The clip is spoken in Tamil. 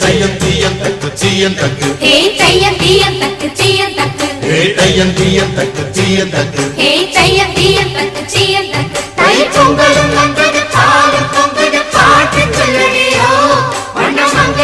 தையம் தீயம் தக்கு சீயம் தக்கு தையம் தீயம் தக்கு சீயம் தக்கு தையம் தீயம் தக்கு சீயம் தக்கு தையம் தீயம் தக்கு சீயம் தக்கு தை பொங்கலும்